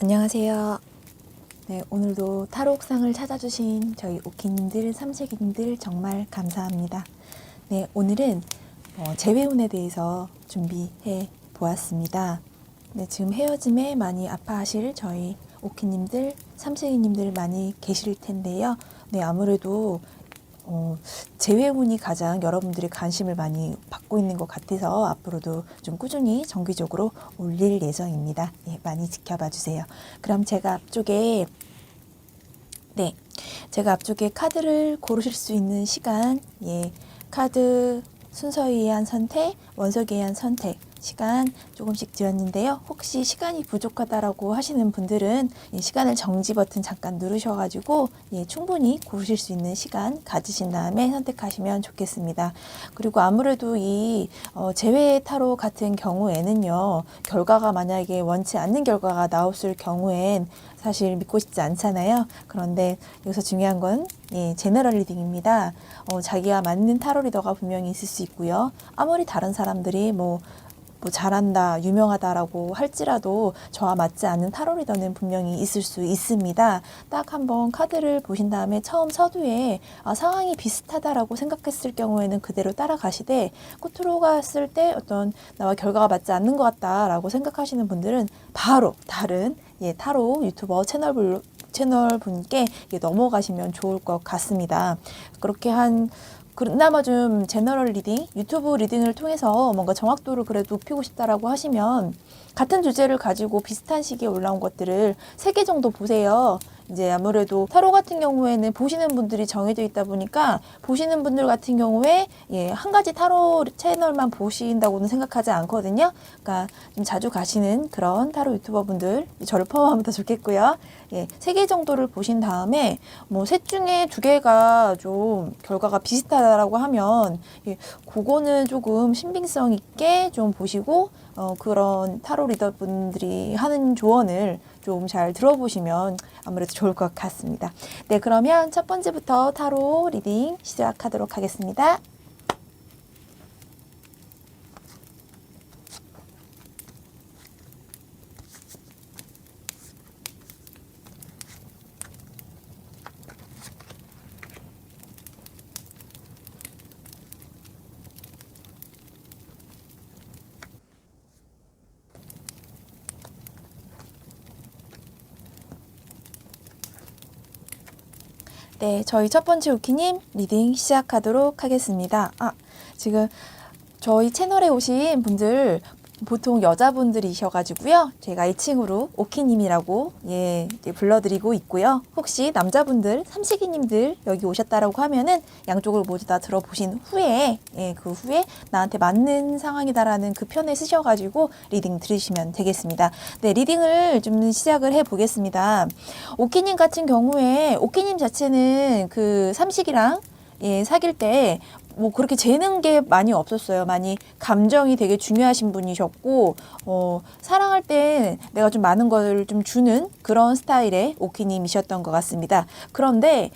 안녕하세요. 네, 오늘도 타로 옥상을 찾아주신 저희 오키님들, 삼식이님들 정말 감사합니다. 네, 오늘은 재회운에 대해서 준비해 보았습니다. 네, 지금 헤어짐에 많이 아파하실 저희 오키님들, 삼식이님들 많이 계실 텐데요. 네, 아무래도 재회운이 가장 여러분들이 관심을 많이 받고 있는 것 같아서 앞으로도 좀 꾸준히 정기적으로 올릴 예정입니다. 예, 많이 지켜봐 주세요. 그럼 제가 앞쪽에 카드를 고르실 수 있는 시간, 카드 순서에 의한 선택, 원석에 의한 선택 시간 조금씩 드렸는데요. 혹시 시간이 부족하다라고 하시는 분들은 시간을 정지 버튼 잠깐 누르셔가지고 충분히 고르실 수 있는 시간 가지신 다음에 선택하시면 좋겠습니다. 그리고 아무래도 이 재회 타로 같은 경우에는요, 결과가 만약에 원치 않는 결과가 나왔을 경우엔 사실 믿고 싶지 않잖아요. 그런데 여기서 중요한 건 제너럴 리딩입니다. 자기와 맞는 타로 리더가 분명히 있을 수 있고요. 아무리 다른 사람들이 뭐 잘한다, 유명하다라고 할지라도 저와 맞지 않는 타로 리더는 분명히 있을 수 있습니다. 딱 한번 카드를 보신 다음에 처음 서두에 상황이 비슷하다라고 생각했을 경우에는 그대로 따라가시되 끝으로 갔을 때 어떤 나와 결과가 맞지 않는 것 같다라고 생각하시는 분들은 바로 다른 타로 유튜버 채널 분께 넘어가시면 좋을 것 같습니다. 그렇게 그나마 좀 제너럴 리딩, 유튜브 리딩을 통해서 뭔가 정확도를 그래도 높이고 싶다라고 하시면 같은 주제를 가지고 비슷한 시기에 올라온 것들을 3개 정도 보세요. 이제 아무래도 타로 같은 경우에는 보시는 분들이 정해져 있다 보니까 보시는 분들 같은 경우에 한 가지 타로 채널만 보신다고는 생각하지 않거든요. 그러니까 좀 자주 가시는 그런 타로 유튜버 분들, 저를 포함하면 더 좋겠고요. 3개 정도를 보신 다음에 셋 중에 2개가 좀 결과가 비슷하다라고 하면 그거는 조금 신빙성 있게 좀 보시고 그런 타로 리더분들이 하는 조언을 좀 잘 들어보시면 아무래도 좋을 것 같습니다. 네, 그러면 첫 번째부터 타로 리딩 시작하도록 하겠습니다. 네, 저희 첫 번째 오키님 리딩 시작하도록 하겠습니다. 지금 저희 채널에 오신 분들 보통 여자분들이셔가지고요. 제가 애칭으로 오키님이라고 불러드리고 있고요. 혹시 남자분들, 삼식이님들 여기 오셨다라고 하면은 양쪽을 모두 다 들어보신 후에 그 후에 나한테 맞는 상황이다라는 그 편을 쓰셔가지고 리딩 들으시면 되겠습니다. 네, 리딩을 좀 시작을 해보겠습니다. 오키님 같은 경우에 오키님 자체는 그 삼식이랑 사귈 때 그렇게 재는 게 많이 없었어요. 많이 감정이 되게 중요하신 분이셨고, 사랑할 때 내가 좀 많은 걸 좀 주는 그런 스타일의 오키님이셨던 것 같습니다. 그런데,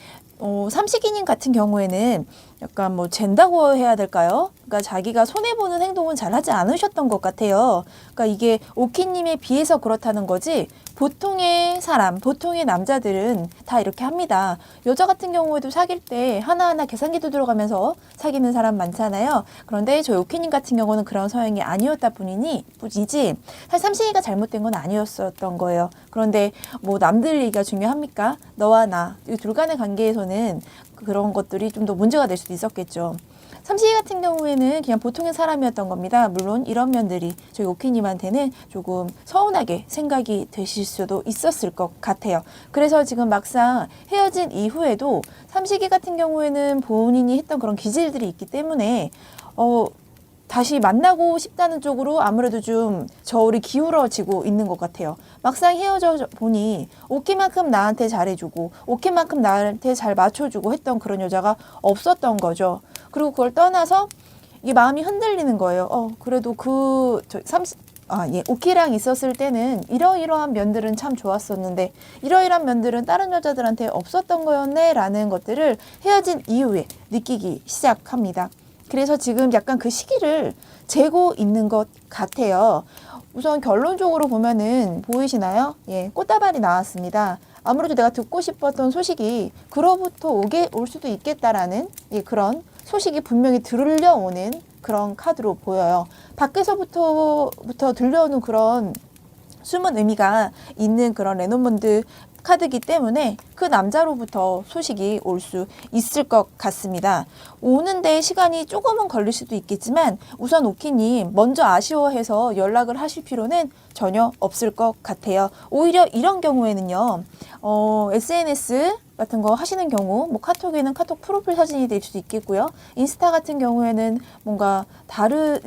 삼식이님 같은 경우에는 약간 잰다고 해야 될까요? 그러니까 자기가 손해보는 행동은 잘 하지 않으셨던 것 같아요. 그러니까 이게 오키님에 비해서 그렇다는 거지, 보통의 사람, 보통의 남자들은 다 이렇게 합니다. 여자 같은 경우에도 사귈 때 하나하나 계산기도 들어가면서 사귀는 사람 많잖아요. 그런데 저희 오키님 같은 경우는 그런 성향이 아니었다 뿐이지 사실 삼식이가 잘못된 건 아니었었던 거예요. 그런데 남들 얘기가 중요합니까? 너와 나, 이 둘 간의 관계에서는 그런 것들이 좀 더 문제가 될 수도 있었겠죠. 삼식이 같은 경우에는 그냥 보통의 사람이었던 겁니다. 물론 이런 면들이 저희 오키님한테는 조금 서운하게 생각이 되실 수도 있었을 것 같아요. 그래서 지금 막상 헤어진 이후에도 삼식이 같은 경우에는 본인이 했던 그런 기질들이 있기 때문에 다시 만나고 싶다는 쪽으로 아무래도 좀 저울이 기울어지고 있는 것 같아요. 막상 헤어져 보니 오키만큼 나한테 잘해주고 오키만큼 나한테 잘 맞춰주고 했던 그런 여자가 없었던 거죠. 그리고 그걸 떠나서 이게 마음이 흔들리는 거예요. 그래도 오키랑 있었을 때는 이러이러한 면들은 참 좋았었는데 이러이러한 면들은 다른 여자들한테 없었던 거였네 라는 것들을 헤어진 이후에 느끼기 시작합니다. 그래서 지금 약간 그 시기를 재고 있는 것 같아요. 우선 결론적으로 보면은 보이시나요? 예, 꽃다발이 나왔습니다. 아무래도 내가 듣고 싶었던 소식이 그로부터 올 수도 있겠다라는 예, 그런 소식이 분명히 들려오는 그런 카드로 보여요. 밖에서부터 들려오는 그런 숨은 의미가 있는 그런 레노먼드 카드이기 때문에 그 남자로부터 소식이 올 수 있을 것 같습니다. 오는데 시간이 조금은 걸릴 수도 있겠지만 우선 오키님 먼저 아쉬워해서 연락을 하실 필요는 전혀 없을 것 같아요. 오히려 이런 경우에는요. SNS 같은 거 하시는 경우 뭐 카톡에는 카톡 프로필 사진이 될 수도 있겠고요. 인스타 같은 경우에는 뭔가 다른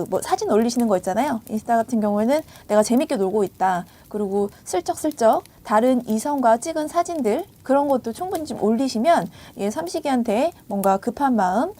뭐 사진 올리시는 거 있잖아요. 인스타 같은 경우에는 내가 재밌게 놀고 있다. 그리고 슬쩍슬쩍 다른 이성과 찍은 사진들 그런 것도 충분히 좀 올리시면 예, 삼식이한테 뭔가 급한 마음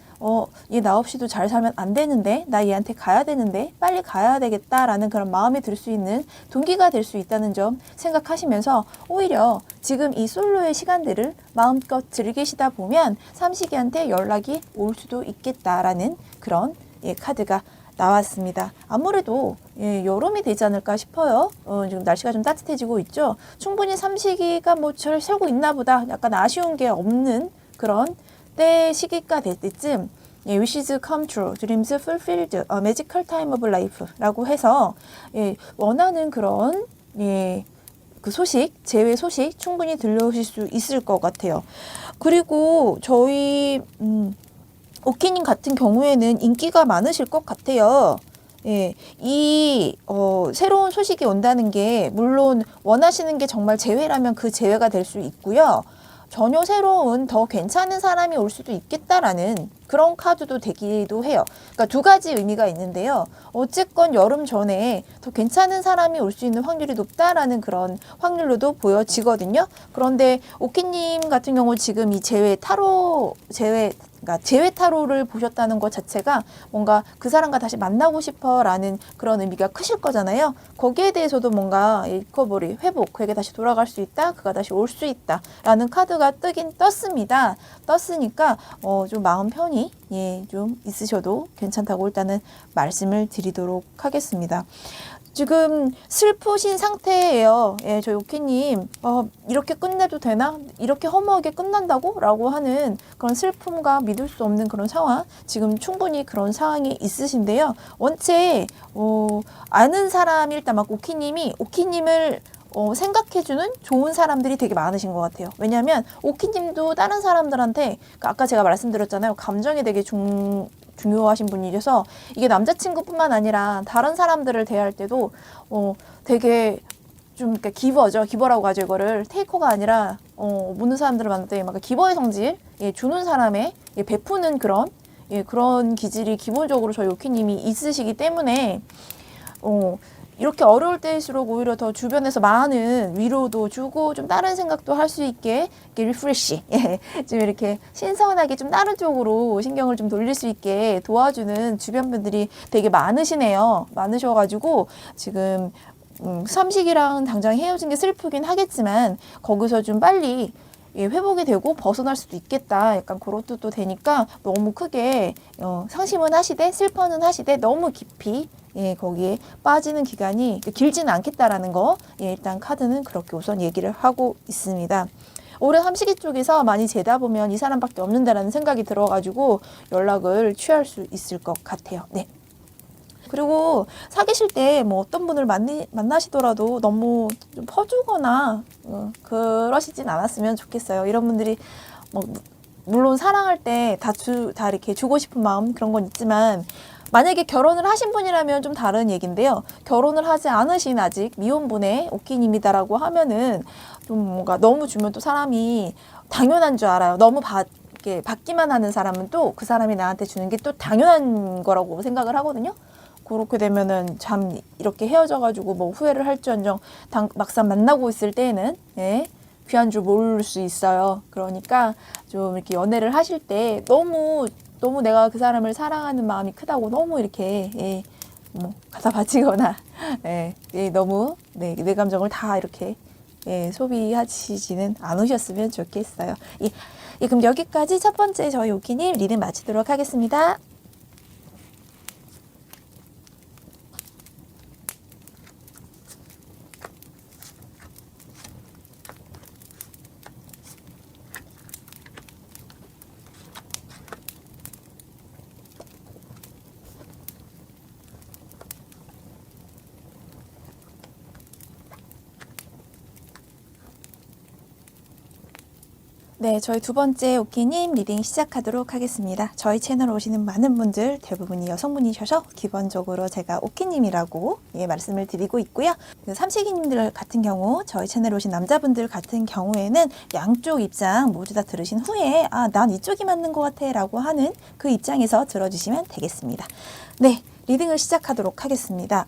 얘 나 없이도 잘 살면 안 되는데 나 얘한테 가야 되는데 빨리 가야 되겠다라는 그런 마음이 들 수 있는 동기가 될 수 있다는 점 생각하시면서 오히려 지금 이 솔로의 시간들을 마음껏 즐기시다 보면 삼식이한테 연락이 올 수도 있겠다라는 그런 예, 카드가 나왔습니다. 아무래도 예, 여름이 되지 않을까 싶어요. 지금 날씨가 좀 따뜻해지고 있죠. 충분히 삼식이가 뭐 잘 살고 있나 보다 약간 아쉬운 게 없는 그런 때 시기가 될 때쯤 예, wishes come true, dreams fulfilled, a magical time of life라고 해서 예, 원하는 그런 예, 그 소식, 재회 소식 충분히 들려오실 수 있을 것 같아요. 그리고 저희 오키님 같은 경우에는 인기가 많으실 것 같아요. 예, 새로운 소식이 온다는 게 물론 원하시는 게 정말 재회라면 그 재회가 될 수 있고요. 전혀 새로운 더 괜찮은 사람이 올 수도 있겠다라는 그런 카드도 되기도 해요. 그러니까 두 가지 의미가 있는데요. 어쨌건 여름 전에 더 괜찮은 사람이 올 수 있는 확률이 높다라는 그런 확률로도 보여지거든요. 그런데 오키님 같은 경우 지금 이 그러니까 재회 타로를 보셨다는 것 자체가 뭔가 그 사람과 다시 만나고 싶어라는 그런 의미가 크실 거잖아요. 거기에 대해서도 뭔가 리커버리, 회복, 그에게 다시 돌아갈 수 있다, 그가 다시 올 수 있다라는 카드가 뜨긴 떴습니다. 떴으니까 좀 마음 편히 예, 좀 있으셔도 괜찮다고 일단은 말씀을 드리도록 하겠습니다. 지금 슬프신 상태예요. 예, 저희 오키님 이렇게 끝내도 되나? 이렇게 허무하게 끝난다고? 라고 하는 그런 슬픔과 믿을 수 없는 그런 상황 지금 충분히 그런 상황이 있으신데요. 원체 아는 사람이 일단 막 오키님을 생각해주는 좋은 사람들이 되게 많으신 것 같아요. 왜냐하면 오키님도 다른 사람들한테 아까 제가 말씀드렸잖아요. 감정이 되게 중요하신 분이셔서 이게 남자친구뿐만 아니라 다른 사람들을 대할 때도 되게 좀 그러니까 기버라고 하죠. 이거를 테이커가 아니라 모든 사람들을 만날 때 막 기버의 성질 예, 주는 사람의 예, 베푸는 그런 예, 그런 기질이 기본적으로 저희 오키님이 있으시기 때문에 이렇게 어려울 때일수록 오히려 더 주변에서 많은 위로도 주고 좀 다른 생각도 할 수 있게 리프레시 예, 좀 이렇게 신선하게 좀 다른 쪽으로 신경을 좀 돌릴 수 있게 도와주는 주변 분들이 되게 많으셔가지고 지금 삼식이랑 당장 헤어진 게 슬프긴 하겠지만 거기서 좀 빨리 예, 회복이 되고 벗어날 수도 있겠다. 약간 그런 뜻도 되니까 너무 크게 상심은 하시되 슬퍼는 하시되 너무 깊이 예, 거기에 빠지는 기간이 길지는 않겠다라는 거 예, 일단 카드는 그렇게 우선 얘기를 하고 있습니다. 올해 삼식이 쪽에서 많이 재다 보면 이 사람밖에 없는다라는 생각이 들어가지고 연락을 취할 수 있을 것 같아요. 네. 그리고 사귀실 때 뭐 어떤 분을 만나시더라도 너무 좀 퍼주거나 그러시진 않았으면 좋겠어요. 이런 분들이 물론 사랑할 때 다 이렇게 주고 싶은 마음 그런 건 있지만 만약에 결혼을 하신 분이라면 좀 다른 얘기인데요. 결혼을 하지 않으신 아직 미혼분의 오키님이다라고 하면은 좀 뭔가 너무 주면 또 사람이 당연한 줄 알아요. 너무 이렇게 받기만 하는 사람은 또 그 사람이 나한테 주는 게 또 당연한 거라고 생각을 하거든요. 그렇게 되면은 참 이렇게 헤어져가지고 뭐 후회를 할지언정 막상 만나고 있을 때에는 예, 귀한 줄 모를 수 있어요. 그러니까 좀 이렇게 연애를 하실 때 너무 내가 그 사람을 사랑하는 마음이 크다고 너무 이렇게 예, 뭐 갖다 바치거나 예, 너무 내 감정을 다 이렇게 예, 소비하시지는 않으셨으면 좋겠어요. 그럼 여기까지 첫 번째 저희 오키님 리딩 마치도록 하겠습니다. 네, 저희 두 번째 오키님 리딩 시작하도록 하겠습니다. 저희 채널 오시는 많은 분들 대부분이 여성분이셔서 기본적으로 제가 오키님이라고 말씀을 드리고 있고요. 삼식이님들 같은 경우 저희 채널 오신 남자분들 같은 경우에는 양쪽 입장 모두 다 들으신 후에 난 이쪽이 맞는 것 같아 라고 하는 그 입장에서 들어주시면 되겠습니다. 네, 리딩을 시작하도록 하겠습니다.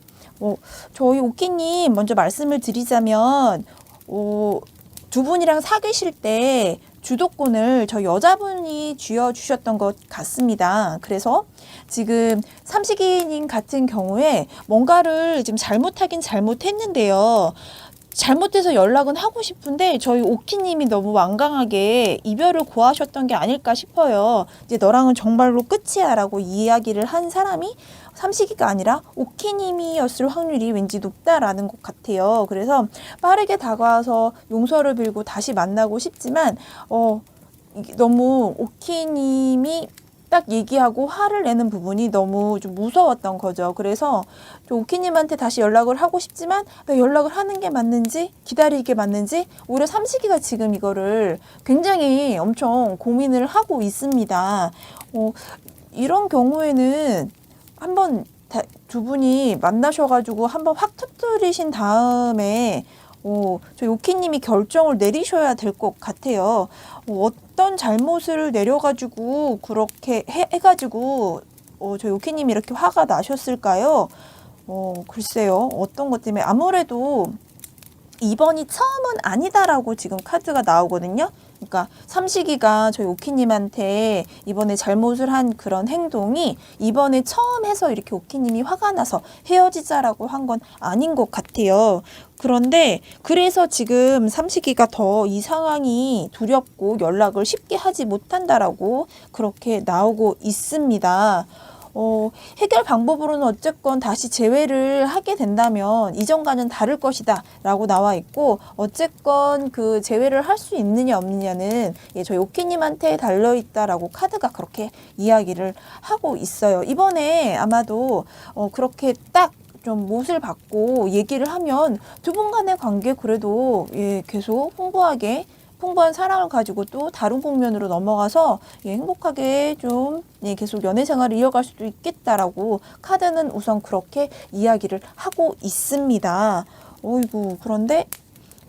저희 오키님 먼저 말씀을 드리자면 두 분이랑 사귀실 때 주도권을 저 여자분이 쥐어주셨던 것 같습니다. 그래서 지금 삼식이님 같은 경우에 뭔가를 지금 잘못하긴 잘못했는데요. 잘못해서 연락은 하고 싶은데 저희 오키님이 너무 완강하게 이별을 고하셨던 게 아닐까 싶어요. 이제 너랑은 정말로 끝이야 라고 이야기를 한 사람이 삼식이가 아니라 오키님이었을 확률이 왠지 높다라는 것 같아요. 그래서 빠르게 다가와서 용서를 빌고 다시 만나고 싶지만 너무 오키님이 딱 얘기하고 화를 내는 부분이 너무 좀 무서웠던 거죠. 그래서 오키님한테 다시 연락을 하고 싶지만 연락을 하는 게 맞는지 기다리게 맞는지 오히려 삼식이가 지금 이거를 굉장히 엄청 고민을 하고 있습니다. 이런 경우에는 한번 두 분이 만나셔가지고 한번 확 터뜨리신 다음에 저희 오키님이 결정을 내리셔야 될 것 같아요. 어떤 잘못을 내려가지고 그렇게 해가지고 저희 오키님이 이렇게 화가 나셨을까요? 글쎄요. 어떤 것 때문에 아무래도 이번이 처음은 아니다라고 지금 카드가 나오거든요. 그러니까 삼식이가 저희 오키님한테 이번에 잘못을 한 그런 행동이 이번에 처음 해서 이렇게 오키님이 화가 나서 헤어지자라고 한 건 아닌 것 같아요. 그런데 그래서 지금 삼식이가 더 이 상황이 두렵고 연락을 쉽게 하지 못한다라고 그렇게 나오고 있습니다. 해결 방법으로는 어쨌건 다시 재회를 하게 된다면 이전과는 다를 것이다 라고 나와 있고 어쨌건 그 재회를 할 수 있느냐 없느냐는 저희 오키님한테 달려있다라고 카드가 그렇게 이야기를 하고 있어요. 이번에 아마도 그렇게 딱 좀 못을 받고 얘기를 하면 두 분 간의 관계 그래도 계속 풍부한 사랑을 가지고 또 다른 국면으로 넘어가서 행복하게 좀 계속 연애 생활을 이어갈 수도 있겠다라고 카드는 우선 그렇게 이야기를 하고 있습니다. 어이구, 그런데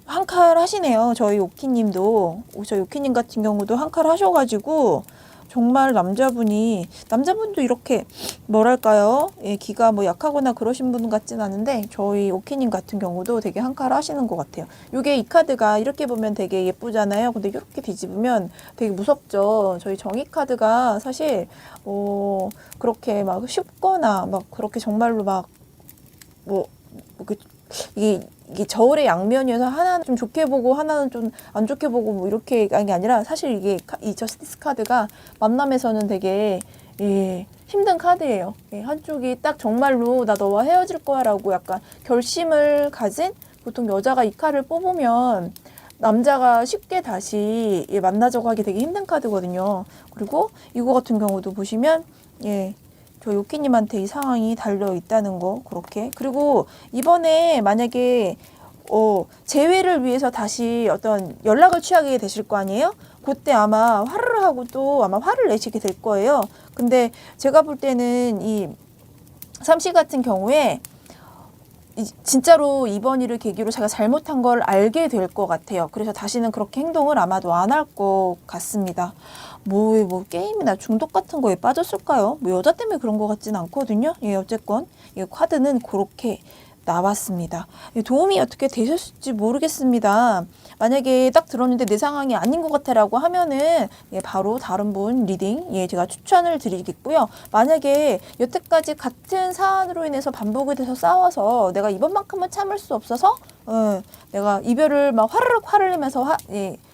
한 칼 하시네요. 저희 오키님도. 저희 오키님 같은 경우도 한 칼 하셔가지고 정말 남자분도 이렇게 뭐랄까요? 기가 약하거나 그러신 분 같진 않은데 저희 오키님 같은 경우도 되게 한 칼 하시는 것 같아요. 요게 이 카드가 이렇게 보면 되게 예쁘잖아요. 근데 이렇게 뒤집으면 되게 무섭죠. 저희 정의 카드가 사실 그렇게 막 쉽거나 막 그렇게 정말로 이게 저울의 양면이어서 하나는 좀 좋게 보고 하나는 좀 안 좋게 보고 이렇게 한 게 아니라 사실 이게 이 저스티스 카드가 만남에서는 되게 힘든 카드예요. 한쪽이 딱 정말로 나 너와 헤어질 거야 라고 약간 결심을 가진 보통 여자가 이 카드를 뽑으면 남자가 쉽게 다시 만나자고 하기 되게 힘든 카드거든요. 그리고 이거 같은 경우도 보시면 저 요키님한테 이 상황이 달려 있다는 거 그렇게. 그리고 이번에 만약에 재회를 위해서 다시 어떤 연락을 취하게 되실 거 아니에요? 그때 아마 화를 하고 또 아마 화를 내시게 될 거예요. 근데 제가 볼 때는 이 삼시 같은 경우에 진짜로 이번 일을 계기로 제가 잘못한 걸 알게 될 것 같아요. 그래서 다시는 그렇게 행동을 아마도 안 할 것 같습니다. 뭐 게임이나 중독 같은 거에 빠졌을까요? 여자 때문에 그런 것 같진 않거든요. 어쨌건 이 카드는 그렇게 나왔습니다. 도움이 어떻게 되셨을지 모르겠습니다. 만약에 딱 들었는데 내 상황이 아닌 것 같아라고 하면은 바로 다른 분 리딩 제가 추천을 드리겠고요. 만약에 여태까지 같은 사안으로 인해서 반복이 돼서 싸워서 내가 이번만큼은 참을 수 없어서 내가 이별을 막 화를 내면서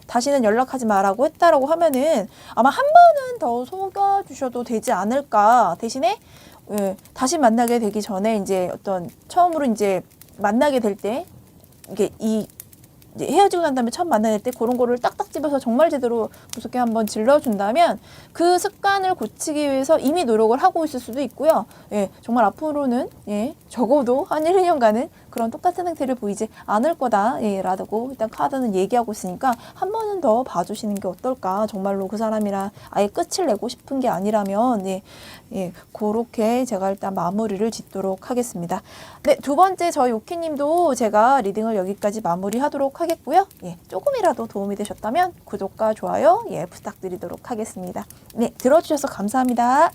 다시는 연락하지 마라고 했다라고 하면은 아마 한 번은 더 속아주셔도 되지 않을까. 대신에 다시 만나게 되기 전에 이제 어떤 처음으로 이제 만나게 될 때 이게 이제 헤어지고 난 다음에 처음 만날 때 그런 거를 딱딱 집어서 정말 제대로 무섭게 한번 질러준다면 그 습관을 고치기 위해서 이미 노력을 하고 있을 수도 있고요. 정말 앞으로는 적어도 한 1, 2년간은 그런 똑같은 행태를 보이지 않을 거다 라고 일단 카드는 얘기하고 있으니까 한 번은 더 봐주시는 게 어떨까. 정말로 그 사람이랑 아예 끝을 내고 싶은 게 아니라면 그렇게 제가 일단 마무리를 짓도록 하겠습니다. 네, 두 번째 저희 오키님도 제가 리딩을 여기까지 마무리하도록 하겠고요. 조금이라도 도움이 되셨다면 구독과 좋아요 부탁드리도록 하겠습니다. 네, 들어주셔서 감사합니다.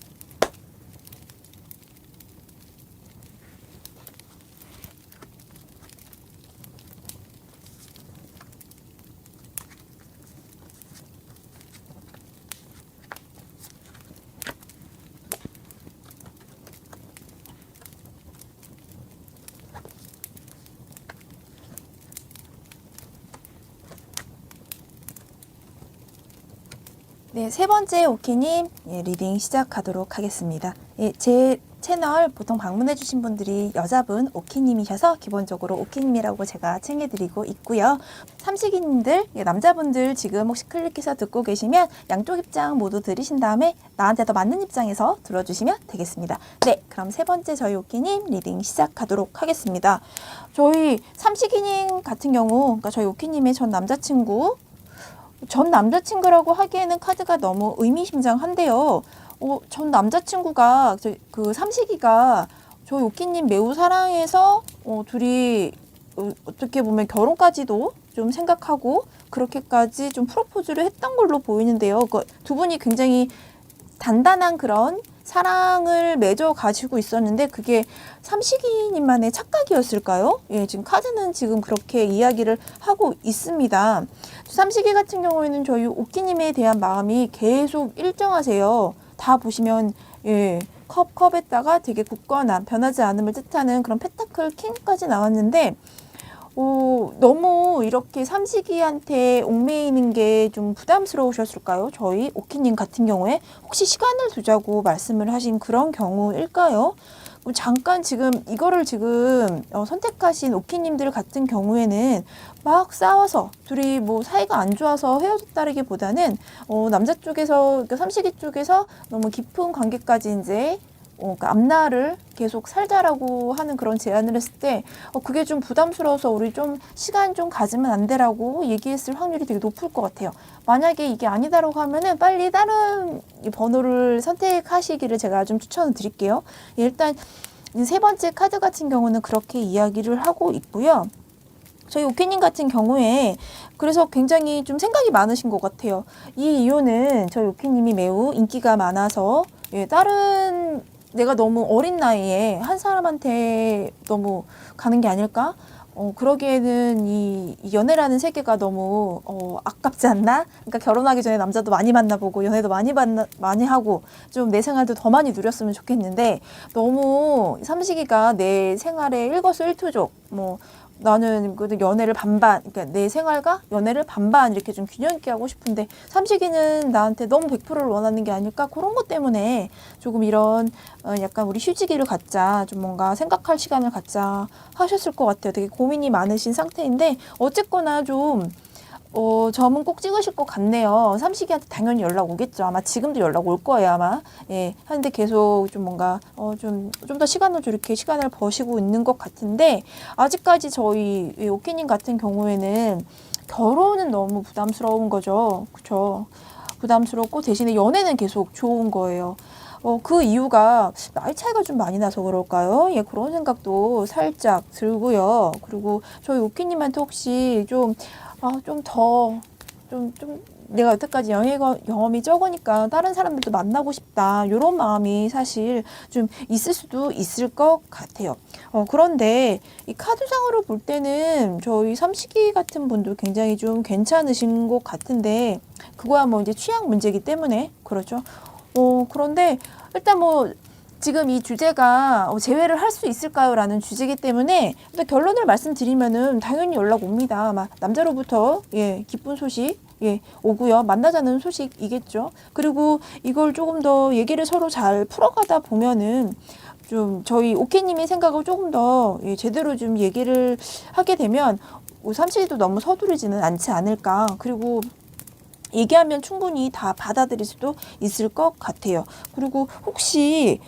네, 세 번째 오키님 리딩 시작하도록 하겠습니다. 제 채널 보통 방문해주신 분들이 여자분 오키님이셔서 기본적으로 오키님이라고 제가 챙겨드리고 있고요. 삼식이님들, 남자분들 지금 혹시 클릭해서 듣고 계시면 양쪽 입장 모두 들으신 다음에 나한테 더 맞는 입장에서 들어주시면 되겠습니다. 네, 그럼 세 번째 저희 오키님 리딩 시작하도록 하겠습니다. 저희 삼식이님 같은 경우, 그러니까 저희 오키님의 전 남자친구라고 하기에는 카드가 너무 의미심장한데요. 전 남자친구가 그 삼식이가 저희 오키님 매우 사랑해서 둘이 어떻게 보면 결혼까지도 좀 생각하고 그렇게까지 좀 프로포즈를 했던 걸로 보이는데요. 두 분이 굉장히 단단한 그런 사랑을 맺어 가지고 있었는데 그게 삼식이님만의 착각이었을까요? 지금 카드는 지금 그렇게 이야기를 하고 있습니다. 삼식이 같은 경우에는 저희 오키님에 대한 마음이 계속 일정하세요. 다 보시면 컵에다가 되게 굳건한 변하지 않음을 뜻하는 그런 펜타클 킹까지 나왔는데 너무 이렇게 삼식이한테 얽매이는 게 좀 부담스러우셨을까요? 저희 오키님 같은 경우에 혹시 시간을 두자고 말씀을 하신 그런 경우일까요? 잠깐 지금 이거를 선택하신 오키님들 같은 경우에는 막 싸워서 둘이 뭐 사이가 안 좋아서 헤어졌다기보다는 남자 쪽에서 그러니까 삼식이 쪽에서 너무 깊은 관계까지 이제 그러니까 앞날을 계속 살자라고 하는 그런 제안을 했을 때 그게 좀 부담스러워서 우리 좀 시간 좀 가지면 안 되라고 얘기했을 확률이 되게 높을 것 같아요. 만약에 이게 아니다라고 하면은 빨리 다른 번호를 선택하시기를 제가 좀 추천을 드릴게요. 일단 세 번째 카드 같은 경우는 그렇게 이야기를 하고 있고요. 저희 오키님 같은 경우에 그래서 굉장히 좀 생각이 많으신 것 같아요. 이 이유는 저희 오키님이 매우 인기가 많아서 다른 내가 너무 어린 나이에 한 사람한테 너무 가는 게 아닐까? 그러기에는 이 연애라는 세계가 너무 아깝지 않나? 그러니까 결혼하기 전에 남자도 많이 만나보고 연애도 많이 하고 좀 내 생활도 더 많이 누렸으면 좋겠는데 너무 삼식이가 내 생활의 일거수일투족 나는 연애를 반반, 그러니까 내 생활과 연애를 반반 이렇게 좀 균형 있게 하고 싶은데 삼식이는 나한테 너무 100%를 원하는 게 아닐까? 그런 것 때문에 조금 이런 약간 우리 휴지기를 갖자, 좀 뭔가 생각할 시간을 갖자 하셨을 것 같아요. 되게 고민이 많으신 상태인데 어쨌거나 좀 점은 꼭 찍으실 것 같네요. 삼식이한테 당연히 연락 오겠죠. 아마 지금도 연락 올 거예요, 아마. 하는데 계속 좀 뭔가, 좀 더 시간을 이렇게 시간을 버시고 있는 것 같은데, 아직까지 저희 오키님 같은 경우에는 결혼은 너무 부담스러운 거죠. 그쵸? 부담스럽고 대신에 연애는 계속 좋은 거예요. 그 이유가 나이 차이가 좀 많이 나서 그럴까요? 그런 생각도 살짝 들고요. 그리고 저희 오키님한테 혹시 좀 내가 여태까지 경험이 적으니까 다른 사람들도 만나고 싶다. 이런 마음이 사실 좀 있을 수도 있을 것 같아요. 그런데 이 카드상으로 볼 때는 저희 삼식이 같은 분도 굉장히 좀 괜찮으신 것 같은데 그거야 뭐 이제 취향 문제이기 때문에 그렇죠. 그런데 일단 지금 이 주제가 재회를 할 수 있을까요? 라는 주제이기 때문에 일단 결론을 말씀드리면은 당연히 연락 옵니다. 아마 남자로부터 기쁜 소식 오고요. 만나자는 소식이겠죠. 그리고 이걸 조금 더 얘기를 서로 잘 풀어가다 보면은 좀 저희 오케님의 생각을 조금 더 제대로 좀 얘기를 하게 되면 삼식이도 너무 서두르지는 않지 않을까. 그리고 얘기하면 충분히 다 받아들일 수도 있을 것 같아요. 그리고 혹시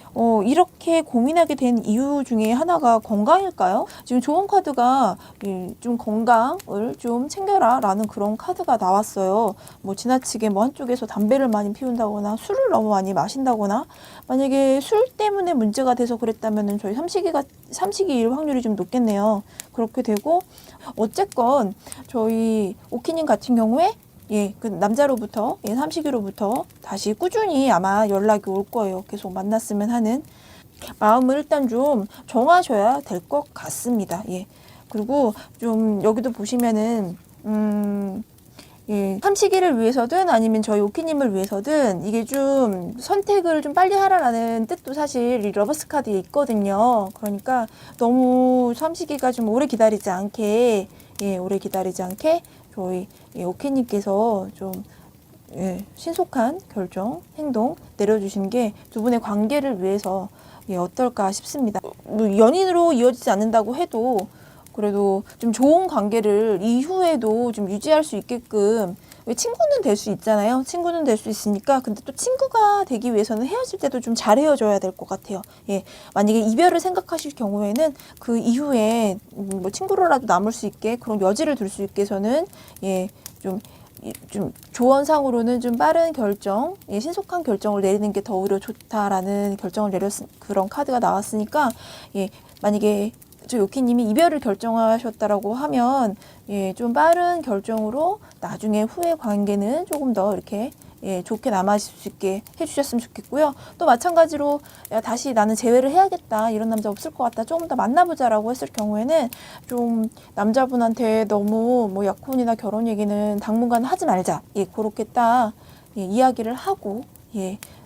이렇게 고민하게 된 이유 중에 하나가 건강일까요? 지금 좋은 카드가 좀 건강을 좀 챙겨라 라는 그런 카드가 나왔어요. 뭐 지나치게 뭐 한쪽에서 담배를 많이 피운다거나 술을 너무 많이 마신다거나, 만약에 술 때문에 문제가 돼서 그랬다면 저희 삼식이일 확률이 좀 높겠네요. 그렇게 되고, 어쨌건 저희 오키님 같은 경우에 그 남자로부터, 삼식이로부터 다시 꾸준히 아마 연락이 올 거예요. 계속 만났으면 하는 마음을 일단 좀 정하셔야 될 것 같습니다. 그리고 좀 여기도 보시면은, 삼식이를 위해서든 아니면 저희 오키님을 위해서든 이게 좀 선택을 좀 빨리 하라라는 뜻도 사실 이 러버스 카드에 있거든요. 그러니까 너무 삼식이가 좀 오래 기다리지 않게, 저희 오케님께서 좀 신속한 결정, 행동 내려주신 게 두 분의 관계를 위해서 어떨까 싶습니다. 뭐 연인으로 이어지지 않는다고 해도 그래도 좀 좋은 관계를 이후에도 좀 유지할 수 있게끔, 왜 친구는 될 수 있잖아요. 친구는 될 수 있으니까. 근데 또 친구가 되기 위해서는 헤어질 때도 좀 잘 헤어져야 될 것 같아요. 만약에 이별을 생각하실 경우에는 그 이후에 뭐 친구로라도 남을 수 있게 그런 여지를 둘 수 있게 해서는 좀 조언상으로는 좀 빠른 결정, 신속한 결정을 내리는 게 더 오히려 좋다라는 결정을 그런 카드가 나왔으니까, 만약에 저 요키님이 이별을 결정하셨다라고 하면 좀 빠른 결정으로 나중에 후의 관계는 조금 더 이렇게 좋게 남아있을 수 있게 해주셨으면 좋겠고요. 또 마찬가지로 야, 다시 나는 재회를 해야겠다, 이런 남자 없을 것 같다, 조금 더 만나보자라고 했을 경우에는 좀 남자분한테 너무 뭐 약혼이나 결혼 얘기는 당분간 하지 말자, 그렇게 딱 이야기를 하고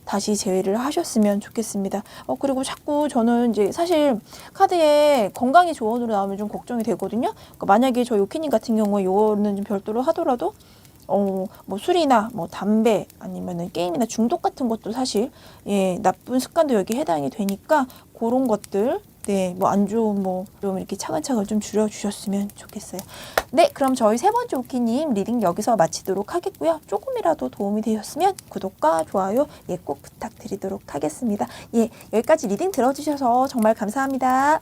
다시 재회를 하셨으면 좋겠습니다. 그리고 자꾸 저는 이제 사실 카드에 건강이 조언으로 나오면 좀 걱정이 되거든요. 그러니까 만약에 저희 오키님 같은 경우에 요거는 좀 별도로 하더라도 뭐 술이나 뭐 담배 아니면은 게임이나 중독 같은 것도 사실 나쁜 습관도 여기 해당이 되니까 그런 것들 뭐 안 좋은 뭐 좀 이렇게 차근차근 좀 줄여주셨으면 좋겠어요. 네, 그럼 저희 세 번째 오키님 리딩 여기서 마치도록 하겠고요. 조금이라도 도움이 되셨으면 구독과 좋아요 꼭 부탁드리도록 하겠습니다. 여기까지 리딩 들어주셔서 정말 감사합니다.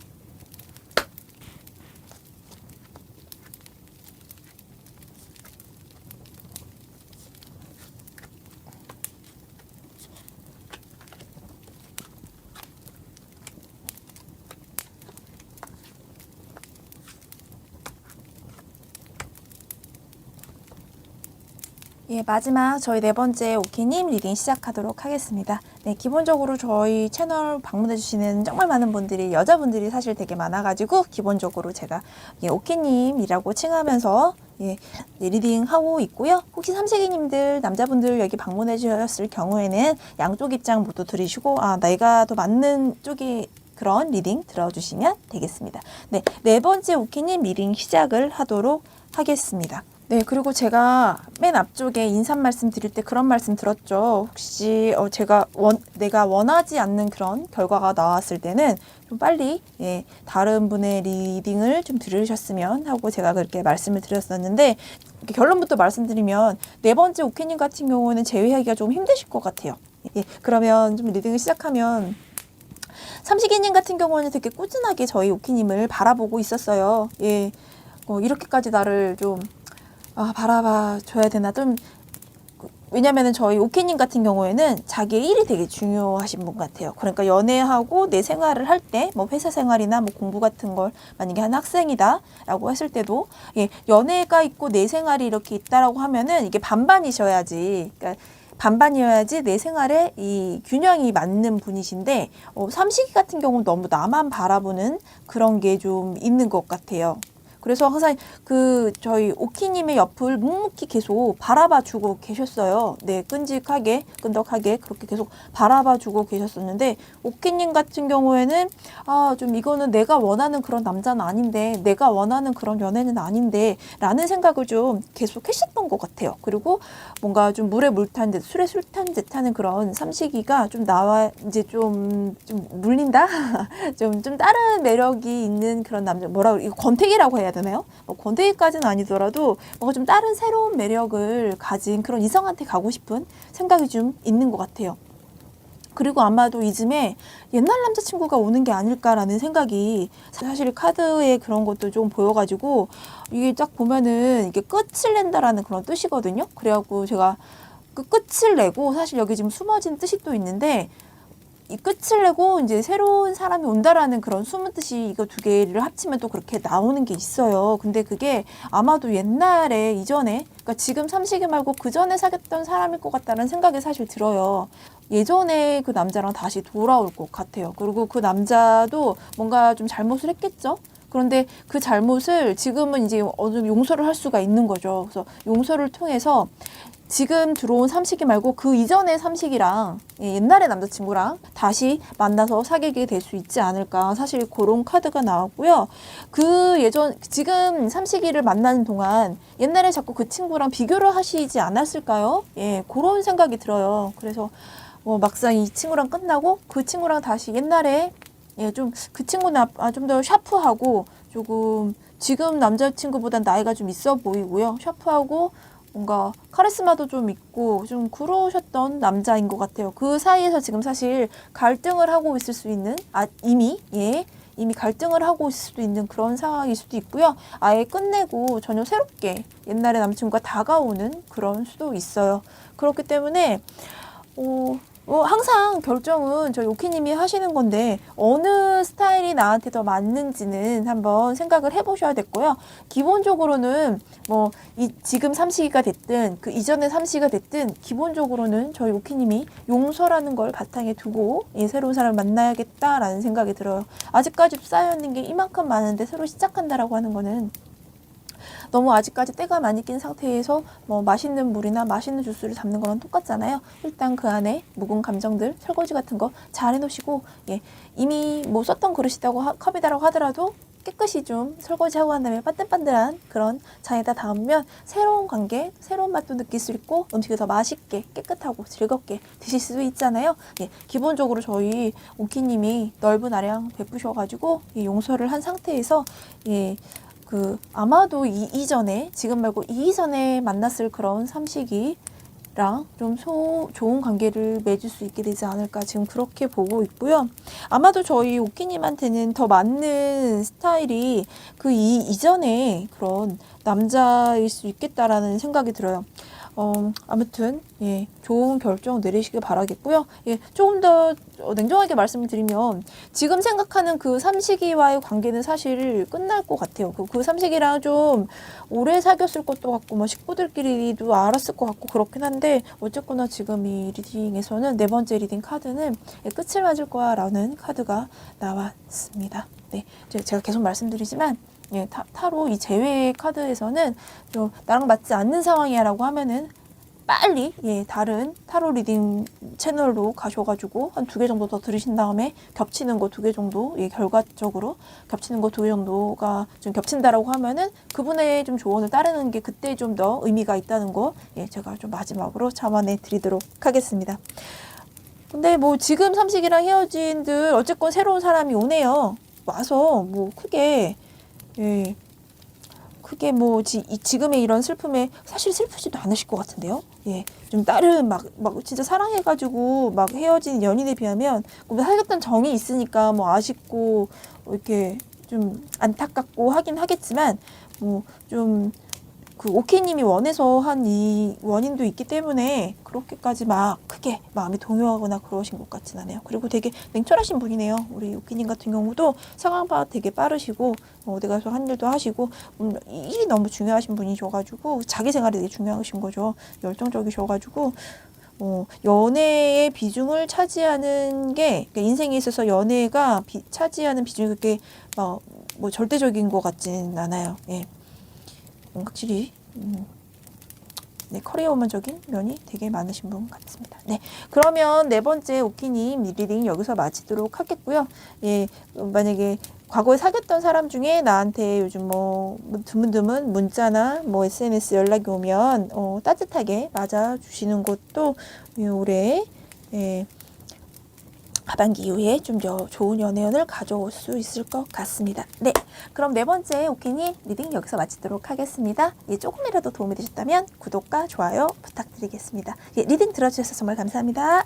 마지막 저희 네 번째 오키님 리딩 시작하도록 하겠습니다. 기본적으로 저희 채널 방문해주시는 정말 많은 분들이, 여자분들이 사실 되게 많아가지고, 기본적으로 제가 오키님이라고 칭하면서 리딩하고 있고요. 혹시 삼식이님들, 남자분들 여기 방문해 주셨을 경우에는 양쪽 입장 모두 들으시고, 내가 더 맞는 쪽이 그런 리딩 들어주시면 되겠습니다. 네 번째 오키님 리딩 시작을 하도록 하겠습니다. 그리고 제가 맨 앞쪽에 인사 말씀 드릴 때 그런 말씀 들었죠. 혹시 내가 원하지 않는 그런 결과가 나왔을 때는 좀 빨리 다른 분의 리딩을 좀 들으셨으면 하고 제가 그렇게 말씀을 드렸었는데, 결론부터 말씀드리면 네 번째 오키님 같은 경우는 제외하기가 좀 힘드실 것 같아요. 그러면 좀 리딩을 시작하면, 삼식이님 같은 경우는 되게 꾸준하게 저희 오키님을 바라보고 있었어요. 이렇게까지 나를 좀 바라봐 줘야 되나, 좀 왜냐면은 저희 오케님 같은 경우에는 자기의 일이 되게 중요하신 분 같아요. 그러니까 연애하고 내 생활을 할 때, 뭐 회사 생활이나 뭐 공부 같은 걸 만약에 한 학생이다라고 했을 때도 연애가 있고 내 생활이 이렇게 있다라고 하면은 이게 반반이셔야지. 그러니까 반반이어야지 내 생활에 이 균형이 맞는 분이신데, 삼식이 같은 경우는 너무 나만 바라보는 그런 게 좀 있는 것 같아요. 그래서 항상 저희 오키님의 옆을 묵묵히 계속 바라봐주고 계셨어요. 끈적하게 그렇게 계속 바라봐주고 계셨었는데, 오키님 같은 경우에는 좀 이거는 내가 원하는 그런 남자는 아닌데, 내가 원하는 그런 연애는 아닌데 라는 생각을 좀 계속 하셨던 것 같아요. 그리고 뭔가 좀 물에 물 탄 듯 술에 술 탄 듯 하는 그런 삼식이가 좀 나와 이제 좀 물린다? 좀 다른 매력이 있는 그런 남자, 이거 권태기라고 해야 해야 되나요? 뭐 권태기까지는 아니더라도 뭔가 좀 다른 새로운 매력을 가진 그런 이성한테 가고 싶은 생각이 좀 있는 것 같아요. 그리고 아마도 이쯤에 옛날 남자친구가 오는 게 아닐까라는 생각이 사실 카드에 그런 것도 좀 보여가지고 이게 딱 보면은 이게 끝을 낸다라는 그런 뜻이거든요. 그래갖고 제가 그 끝을 내고 사실 여기 지금 숨어진 뜻이 또 있는데 이 끝을 내고 이제 새로운 사람이 온다라는 그런 숨은 뜻이 이거 두 개를 합치면 또 그렇게 나오는 게 있어요. 근데 그게 아마도 옛날에 이전에 그러니까 지금 삼식이 말고 그 전에 사귀었던 사람일 것 같다는 생각이 사실 들어요. 예전에 그 남자랑 다시 돌아올 것 같아요. 그리고 그 남자도 뭔가 좀 잘못을 했겠죠. 그런데 그 잘못을 지금은 이제 어느 정도 용서를 할 수가 있는 거죠. 그래서 용서를 통해서 지금 들어온 삼식이 말고 그 이전의 삼식이랑 옛날의 남자친구랑 다시 만나서 사귀게 될 수 있지 않을까. 사실 그런 카드가 나왔고요. 그 지금 삼식이를 만나는 동안 옛날에 자꾸 그 친구랑 비교를 하시지 않았을까요? 예, 그런 생각이 들어요. 그래서 막상 이 친구랑 끝나고 그 친구랑 다시 옛날에 좀 그 친구는 좀 더 샤프하고 조금 지금 남자친구보단 나이가 좀 있어 보이고요. 샤프하고 뭔가 카리스마도 좀 있고 좀 그러셨던 남자인 것 같아요. 그 사이에서 지금 사실 갈등을 하고 있을 수 있는 이미 갈등을 하고 있을 수도 있는 그런 상황일 수도 있고요. 아예 끝내고 전혀 새롭게 옛날의 남친과 다가오는 그런 수도 있어요. 그렇기 때문에 항상 결정은 저희 오키님이 하시는 건데 어느 스타일이 나한테 더 맞는지는 한번 생각을 해보셔야 됐고요. 기본적으로는 지금 삼식이가 됐든 그 이전의 삼식이가 됐든 기본적으로는 저희 오키님이 용서라는 걸 바탕에 두고 새로운 사람을 만나야겠다라는 생각이 들어요. 아직까지 쌓여있는 게 이만큼 많은데 새로 시작한다라고 하는 거는 너무 아직까지 때가 많이 낀 상태에서 맛있는 물이나 맛있는 주스를 담는 거랑 똑같잖아요. 일단 그 안에 묵은 감정들, 설거지 같은 거 잘 해놓으시고 이미 썼던 그릇이라고 컵이다라고 하더라도 깨끗이 좀 설거지하고 한 다음에 반들반들한 그런 잔에다 담으면 새로운 관계, 새로운 맛도 느낄 수 있고 음식을 더 맛있게 깨끗하고 즐겁게 드실 수 있잖아요. 기본적으로 저희 오키님이 넓은 아량 베푸셔가지고 용서를 한 상태에서 아마도 이전에 지금 말고 이전에 만났을 그런 삼식이랑 좀 좋은 관계를 맺을 수 있게 되지 않을까 지금 그렇게 보고 있고요. 아마도 저희 오키님한테는 더 맞는 스타일이 그 이전에 그런 남자일 수 있겠다라는 생각이 들어요. 아무튼 좋은 결정 내리시길 바라겠고요. 조금 더 냉정하게 말씀을 드리면 지금 생각하는 그 삼식이와의 관계는 사실 끝날 것 같아요. 그 삼식이랑 좀 오래 사귀었을 것도 같고 식구들끼리도 알았을 것 같고 그렇긴 한데 어쨌거나 지금 이 리딩에서는 네 번째 리딩 카드는 끝을 맞을 거야 라는 카드가 나왔습니다. 제가 계속 말씀드리지만 타로 이 제외의 카드에서는 좀 나랑 맞지 않는 상황이야 라고 하면은 빨리 다른 타로 리딩 채널로 가셔가지고 한 2개 정도 더 들으신 다음에 겹치는 거 2개 정도 결과적으로 겹치는 거 2개 정도가 좀 겹친다라고 하면은 그분의 좀 조언을 따르는 게 그때 좀 더 의미가 있다는 거 제가 좀 마지막으로 자만해 드리도록 하겠습니다. 근데 지금 삼식이랑 헤어진들 어쨌건 새로운 사람이 오네요. 와서 크게 지금의 이런 슬픔에 사실 슬프지도 않으실 것 같은데요. 좀 다른 진짜 사랑해가지고 헤어진 연인에 비하면 사귀었던 정이 있으니까 아쉽고 이렇게 좀 안타깝고 하긴 하겠지만 좀 그 오케이님이 원해서 한 이 원인도 있기 때문에 그렇게까지 크게 마음이 동요하거나 그러신 것 같진 않아요. 그리고 되게 냉철하신 분이네요. 우리 오케이님 같은 경우도 상황 파악 되게 빠르시고 어디 가서 한 일도 하시고 일이 너무 중요하신 분이셔가지고 자기 생활이 되게 중요하신 거죠. 열정적이셔가지고 연애의 비중을 차지하는 게 그러니까 인생에 있어서 연애가 차지하는 비중이 그렇게 절대적인 것 같진 않아요. 확실히 커리어우먼적인 면이 되게 많으신 분 같습니다. 그러면 네 번째 오키님 리딩 여기서 마치도록 하겠고요. 만약에 과거에 사귀었던 사람 중에 나한테 요즘 드문드문 문자나 SNS 연락이 오면 따뜻하게 맞아주시는 것도 올해 자반기 이후에 좀 좋은 연애운을 가져올 수 있을 것 같습니다. 네, 그럼 네 번째 오키님 리딩 여기서 마치도록 하겠습니다. 예, 조금이라도 도움이 되셨다면 구독과 좋아요 부탁드리겠습니다. 예, 리딩 들어주셔서 정말 감사합니다.